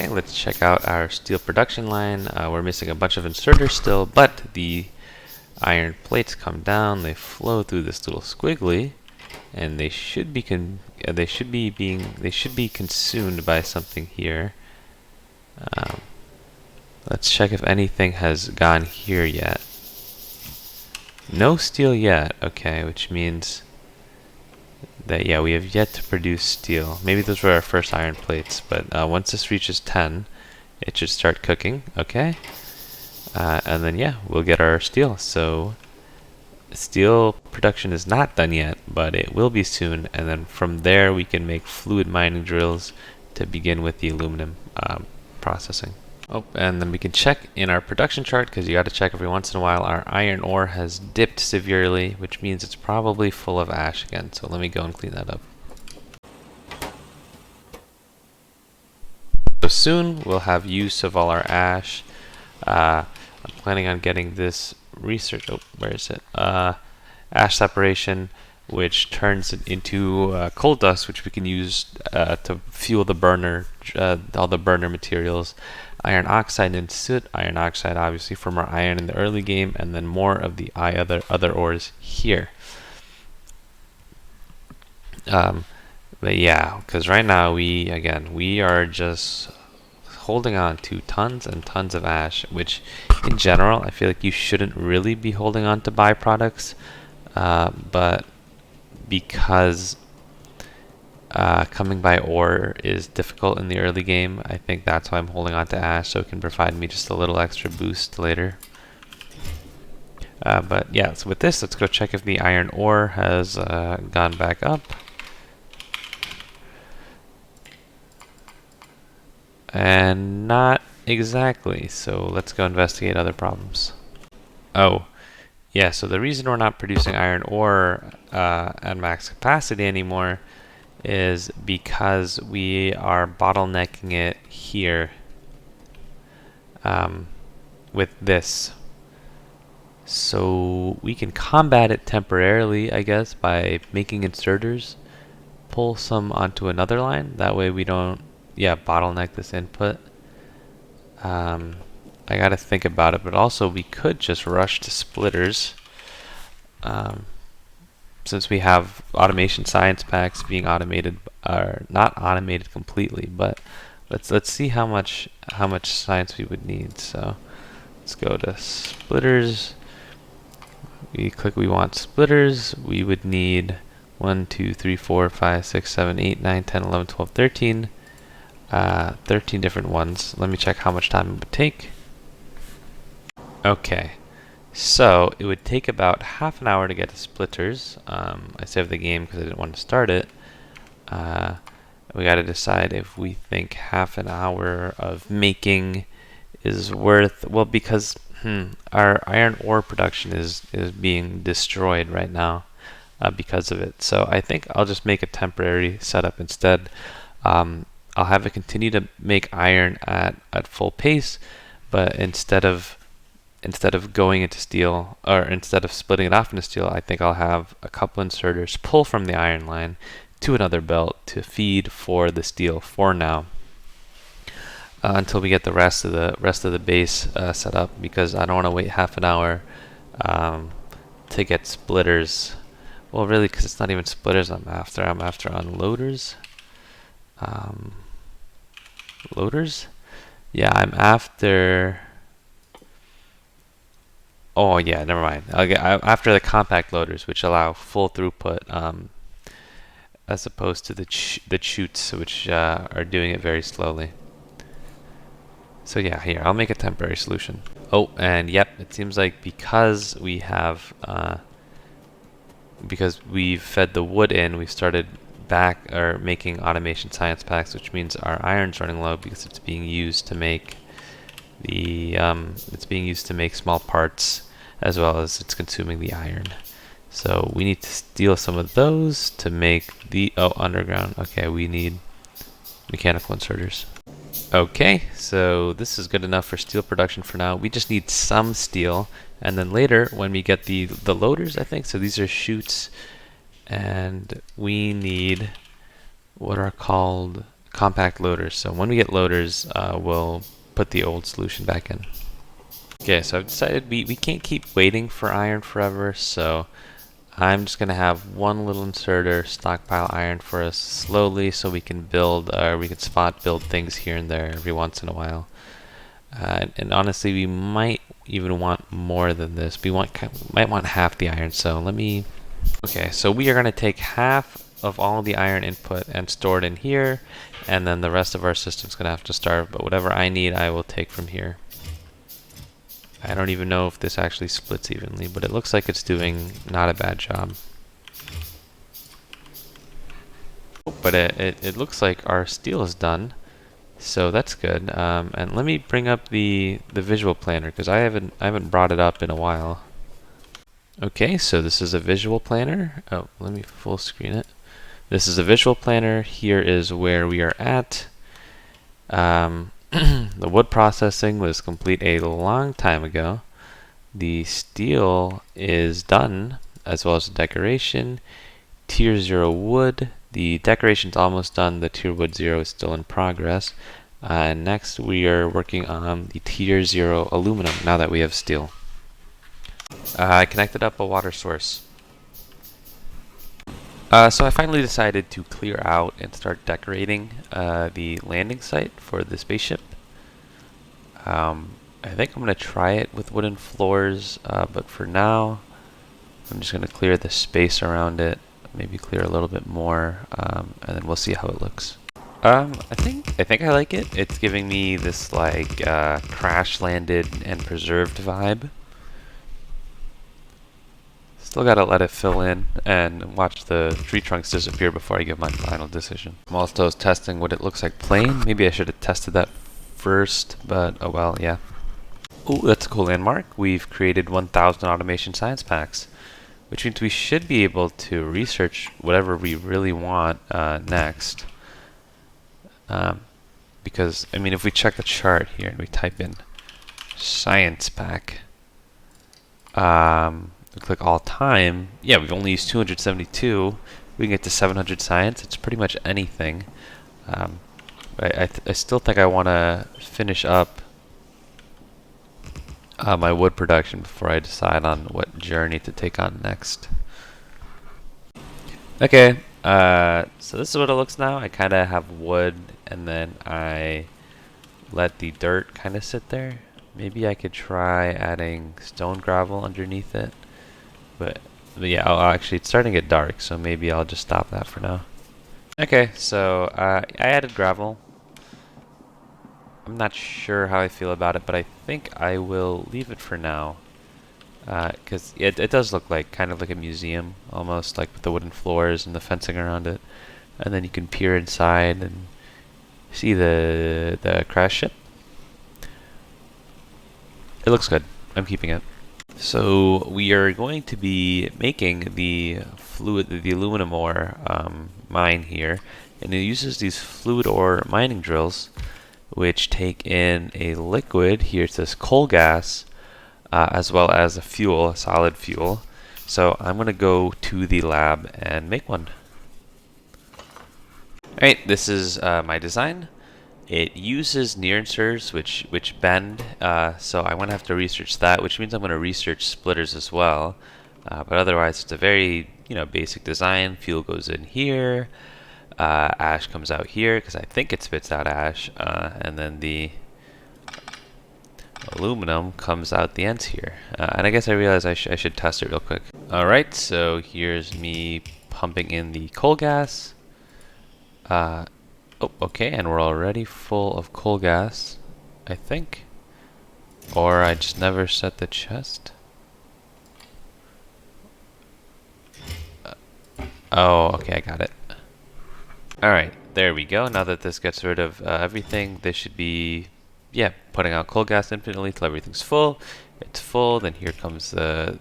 let's check out our steel production line. We're missing a bunch of inserters still, but the iron plates come down, they flow through this little squiggly, and they should be consumed by something here. Let's check if anything has gone here yet. No steel yet, okay, which means that, yeah, we have yet to produce steel. Maybe those were our first iron plates, but once this reaches 10, it should start cooking, okay? And then, yeah, we'll get our steel. So, steel production is not done yet, but it will be soon, and then from there we can make fluid mining drills to begin with the aluminum processing. Oh, and then we can check in our production chart, because you got to check every once in a while. Our iron ore has dipped severely, which means it's probably full of ash again. So let me go and clean that up. So soon we'll have use of all our ash. I'm planning on getting this research. Oh, where is it? Ash separation, which turns it into coal dust, which we can use to fuel the burner, all the burner materials. Iron oxide and soot. Iron oxide, obviously, from our iron in the early game, and then more of the other ores here. But yeah, because right now we are just holding on to tons and tons of ash, which in general I feel like you shouldn't really be holding on to byproducts, but because coming by ore is difficult in the early game, I think that's why I'm holding on to ash, so it can provide me just a little extra boost later. But yeah, so with this, let's go check if the iron ore has gone back up. And not exactly, so let's go investigate other problems. Oh, yeah, so the reason we're not producing iron ore at max capacity anymore is because we are bottlenecking it here with this. So we can combat it temporarily, I guess, by making inserters, pull some onto another line. That way we don't, bottleneck this input. I gotta think about it, but also we could just rush to splitters. Since we have automation science packs being automated, or not automated completely, but let's see how much science we would need. So let's go to splitters. We want splitters. We would need 1, 2, 3, 4, 5, 6, 7, 8, 9, 10, 11, 12, 13. 13 different ones. Let me check how much time it would take. Okay. So it would take about half an hour to get to splitters. I saved the game because I didn't want to start it. We got to decide if we think half an hour of making is worth, well, because our iron ore production is being destroyed right now because of it. So I think I'll just make a temporary setup instead. I'll have it continue to make iron at full pace, but instead of going into steel, or instead of splitting it off into steel, I think I'll have a couple inserters pull from the iron line to another belt to feed for the steel for now, until we get the rest of the base set up, because I don't want to wait half an hour to get splitters. Well, really, because it's not even splitters I'm after unloaders. Loaders? Yeah, I'm after. Oh yeah, never mind. I'm after the compact loaders, which allow full throughput, as opposed to the chutes, which are doing it very slowly. So yeah, here, I'll make a temporary solution. Oh, and yep, it seems like because we've fed the wood in, we've started making automation science packs, which means our iron's running low because it's being used to make small parts, as well as it's consuming the iron. So we need to steal some of those to make the underground. Okay, we need mechanical inserters. Okay, so this is good enough for steel production for now. We just need some steel, and then later when we get the loaders, I think, so these are chutes, and we need what are called compact loaders. So when we get loaders, we'll put the old solution back in. Okay, so I've decided we can't keep waiting for iron forever, so I'm just going to have one little inserter stockpile iron for us slowly so we can build, we can spot build things here and there every once in a while. And honestly, we might even want more than this. We might want half the iron, so let me... Okay, so we are going to take half of all the iron input and store it in here, and then the rest of our system's going to have to starve, but whatever I need, I will take from here. I don't even know if this actually splits evenly, but it looks like it's doing not a bad job. But it looks like our steel is done, so that's good. And let me bring up the visual planner because I haven't brought it up in a while. Okay, so this is a visual planner. Oh, let me full screen it. This is a visual planner. Here is where we are at. The wood processing was complete a long time ago. The steel is done, as well as the decoration. Tier 0 wood. The decoration's almost done. The tier wood 0 is still in progress. And next we are working on the tier 0 aluminum now that we have steel. I connected up a water source. So I finally decided to clear out and start decorating the landing site for the spaceship. I think I'm going to try it with wooden floors, but for now I'm just going to clear the space around it, maybe clear a little bit more, and then we'll see how it looks. I think I like it. It's giving me this like crash landed and preserved vibe. Still gotta let it fill in and watch the tree trunks disappear before I give my final decision. I'm also testing what it looks like plain. Maybe I should have tested that first, but oh well, yeah. Ooh, that's a cool landmark. We've created 1,000 automation science packs, which means we should be able to research whatever we really want next. Because, I mean, if we check the chart here and we type in science pack, we click all time, yeah, we've only used 272. We can get to 700 science. It's pretty much anything. I still think I want to finish up my wood production before I decide on what journey to take on next. Okay, so this is what it looks now. I kind of have wood, and then I let the dirt kind of sit there. Maybe I could try adding stone gravel underneath it. But yeah, actually it's starting to get dark, so maybe I'll just stop that for now. Okay, so I added gravel. I'm not sure how I feel about it, but I think I will leave it for now. Because it does look like kind of like a museum, almost like with the wooden floors and the fencing around it. And then you can peer inside and see the crash ship. It looks good. I'm keeping it. So we are going to be making the aluminum ore mine here, and it uses these fluid ore mining drills, which take in a liquid. Here it says coal gas, as well as a fuel, a solid fuel. So I'm going to go to the lab and make one. Alright, this is my design. It uses near inserters which bend, so I'm going to have to research that, which means I'm going to research splitters as well. But otherwise, it's a very basic design. Fuel goes in here, ash comes out here because I think it spits out ash, and then the aluminum comes out the ends here. And I guess I realized I should test it real quick. Alright, so here's me pumping in the coal gas. Oh, okay, and we're already full of coal gas, I think. Or I just never set the chest. Oh, okay, I got it. Alright, there we go. Now that this gets rid of everything, this should be, yeah, putting out coal gas infinitely till everything's full. It's full, then here comes the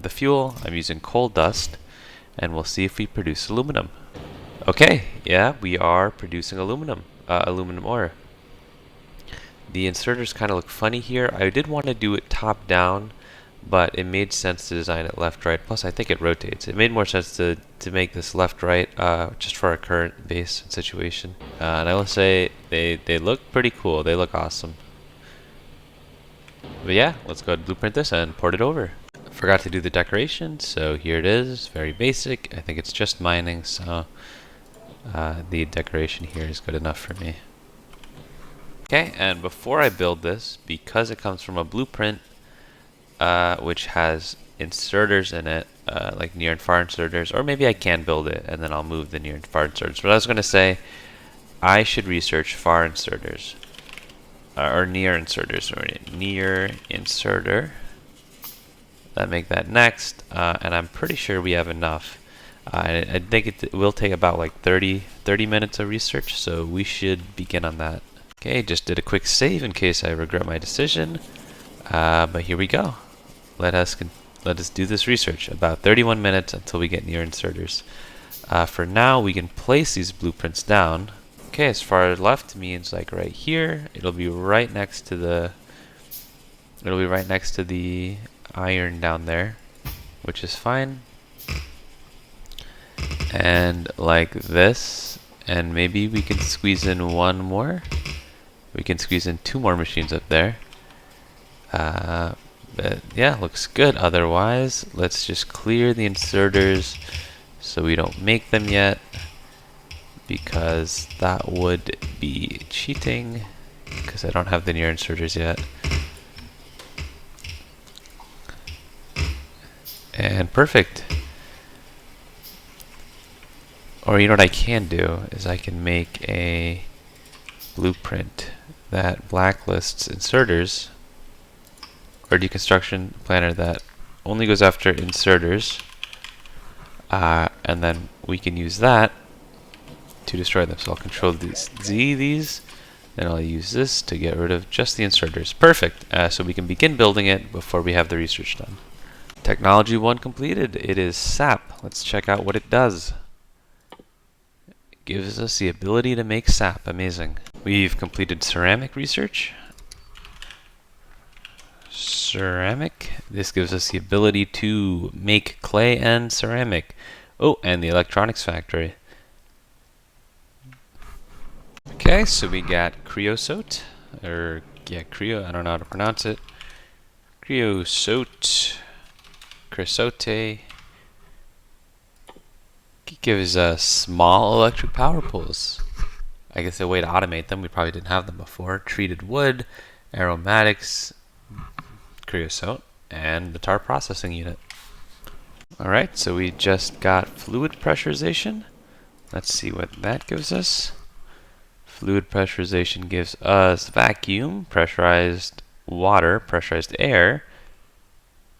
fuel. I'm using coal dust, and we'll see if we produce aluminum. Okay, yeah, we are producing aluminum ore. The inserters kind of look funny here. I did want to do it top down, but it made sense to design it left-right. Plus, I think it rotates. It made more sense to make this left-right just for our current base situation. And I will say they look pretty cool. They look awesome. But yeah, let's go ahead and blueprint this and port it over. Forgot to do the decoration, so here it is. Very basic. I think it's just mining, so the decoration here is good enough for me. Okay, and before I build this, because it comes from a blueprint which has inserters in it, like near and far inserters, or maybe I can build it and then I'll move the near and far inserters. But I was going to say I should research far inserters, or near inserters, or near inserter. Make that next, and I'm pretty sure we have enough. I think it will take about like 30 minutes of research, so we should begin on that. Okay, just did a quick save in case I regret my decision, but here we go. Let us do this research. About 31 minutes until we get near inserters. For now, we can place these blueprints down. Okay, as far as left means like right here. It'll be right next to the. It'll be right next to the iron down there, which is fine. And like this, and maybe we can squeeze in one more. We can squeeze in 2 more machines up there. But yeah, looks good. Otherwise, let's just clear the inserters so we don't make them yet, because that would be cheating, because I don't have the near inserters yet. And perfect. Or you know what I can do is I can make a blueprint that blacklists inserters, or deconstruction planner that only goes after inserters, and then we can use that to destroy them. So I'll control these, then I'll use this to get rid of just the inserters. Perfect. So we can begin building it before we have the research done. Technology 1 completed. It is sap. Let's check out what it does. It gives us the ability to make sap. Amazing. We've completed ceramic research. Ceramic. This gives us the ability to make clay and ceramic. Oh, and the electronics factory. Okay, so we got creosote, or yeah, I don't know how to pronounce it. Creosote. It gives us small electric power pools. I guess a way to automate them. We probably didn't have them before. Treated wood, aromatics, creosote, and the tar processing unit. Alright, so we just got fluid pressurization. Let's see what that gives us. Fluid pressurization gives us vacuum, pressurized water, pressurized air,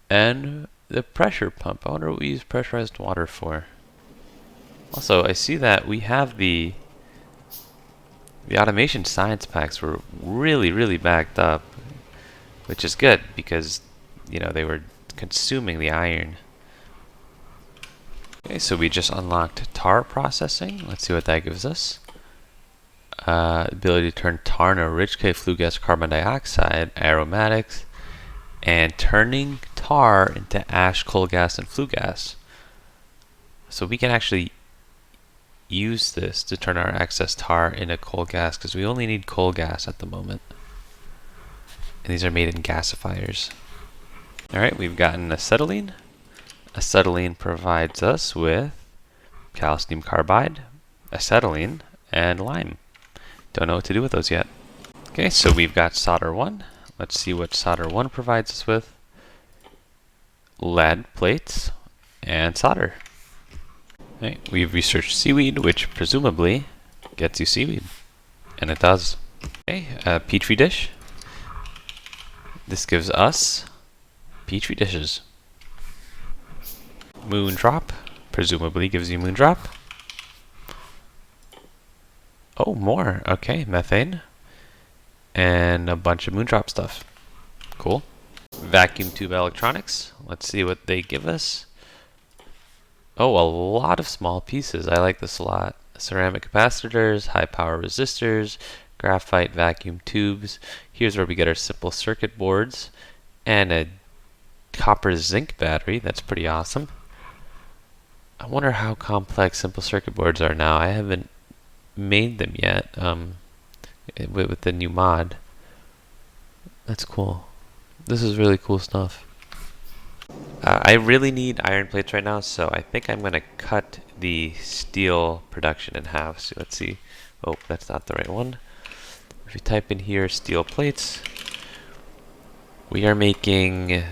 and the pressure pump. I wonder what we use pressurized water for. Also, I see that we have the automation science packs were really backed up, which is good because, you know, they were consuming the iron. Okay, so we just unlocked tar processing. Let's see what that gives us. Ability to turn tar into rich K flue gas, carbon dioxide, aromatics, and turning tar into ash, coal gas, and flue gas. So we can actually use this to turn our excess tar into coal gas, because we only need coal gas at the moment. And these are made in gasifiers. Alright, we've gotten acetylene. Acetylene provides us with calcium carbide, acetylene, and lime. Don't know what to do with those yet. Okay, so we've got solder 1. Let's see what solder 1 provides us with. Lead plates and solder. Okay, we've researched seaweed, which presumably gets you seaweed. And it does. Okay, a petri dish. This gives us petri dishes. Moon drop presumably gives you moon drop. Oh, more. Okay, methane. And a bunch of moondrop stuff. Cool. Vacuum tube electronics. Let's see what they give us. Oh, a lot of small pieces. I like this a lot. Ceramic capacitors, high power resistors, graphite vacuum tubes. Here's where we get our simple circuit boards and a copper zinc battery. That's pretty awesome. I wonder how complex simple circuit boards are now. I haven't made them yet with the new mod. That's cool. This is really cool stuff. I really need iron plates right now, so I think I'm going to cut the steel production in half. So let's see. Oh, that's not the right one. If you type in here steel plates, we are making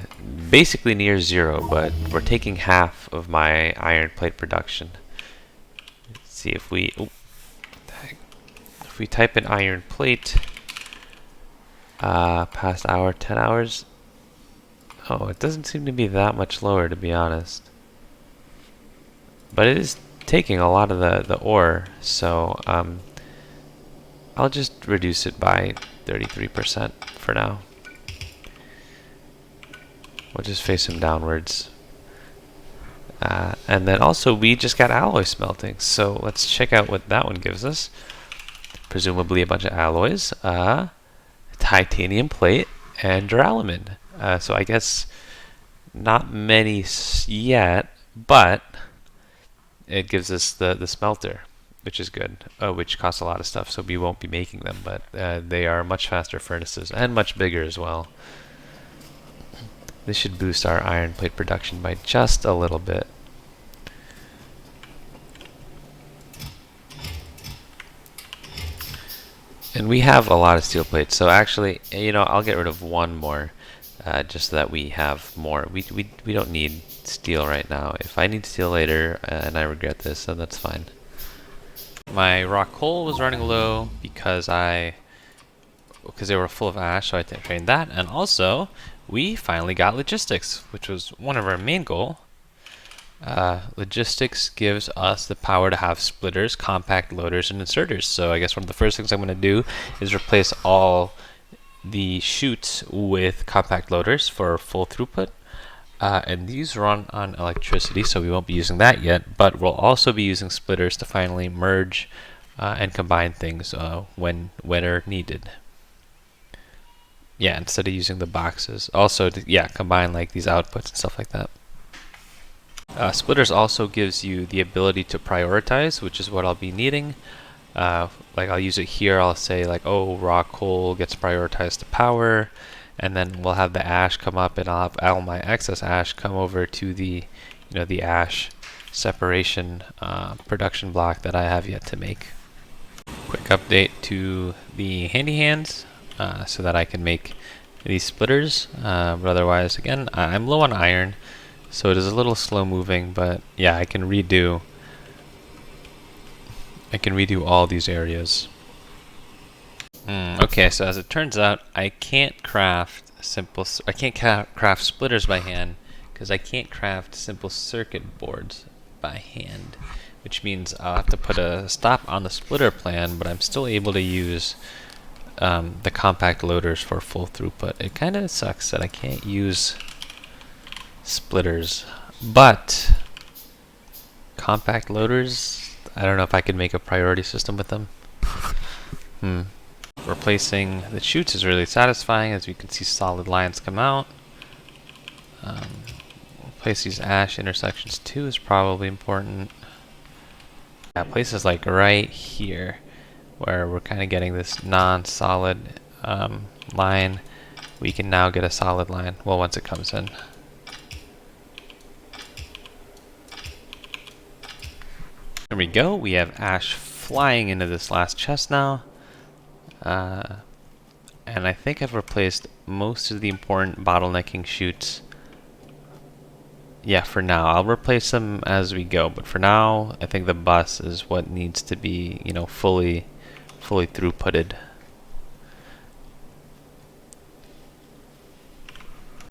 basically near zero, but we're taking half of my iron plate production. Let's see if we, oh, what the heck? If we type in iron plate, past hour, 10 hours. Oh, it doesn't seem to be that much lower, to be honest. But it is taking a lot of the ore, so I'll just reduce it by 33% for now. We'll just face them downwards. And then also we just got alloy smelting, so let's check out what that one gives us. Presumably a bunch of alloys, titanium plate, and duralumin. So I guess not many yet, but it gives us the smelter, which is good, which costs a lot of stuff, so we won't be making them, but they are much faster furnaces and much bigger as well. This should boost our iron plate production by just a little bit. And we have a lot of steel plates, so actually, you know, I'll get rid of one more, just so that we have more. We don't need steel right now. If I need steel later, and I regret this, then that's fine. My rock coal was running low because they were full of ash, so I trained that, and also we finally got logistics, which was one of our main goals. Logistics gives us the power to have splitters, compact loaders, and inserters. So I guess one of the first things I'm going to do is replace all the chutes with compact loaders for full throughput. And these run on electricity, so we won't be using that yet, but we'll also be using splitters to finally merge and combine things when are needed. Yeah, instead of using the boxes. Also, to, combine like these outputs and stuff like that. Splitters also gives you the ability to prioritize, which is what I'll be needing. Like I'll use it here, I'll say like, oh, raw coal gets prioritized to power, and then we'll have the ash come up, and I'll have all my excess ash come over to the, the ash separation production block that I have yet to make. Quick update to the handy hands. So that I can make these splitters, but otherwise, again, I'm low on iron, so it is a little slow moving, but yeah, I can redo all these areas. Okay, so as it turns out, I can't craft craft splitters by hand because I can't craft simple circuit boards by hand, which means I'll have to put a stop on the splitter plan, but I'm still able to use the compact loaders for full throughput. It kind of sucks that I can't use splitters, but compact loaders, I don't know if I could make a priority system with them. Replacing the chutes is really satisfying, as you can see solid lines come out. Replace these ash intersections too is probably important. Yeah, places like right here, where we're kind of getting this non-solid line, we can now get a solid line, well, once it comes in. There we go, we have ash flying into this last chest now. And I think I've replaced most of the important bottlenecking chutes. Yeah, for now. I'll replace them as we go, but for now, I think the bus is what needs to be, fully throughputed.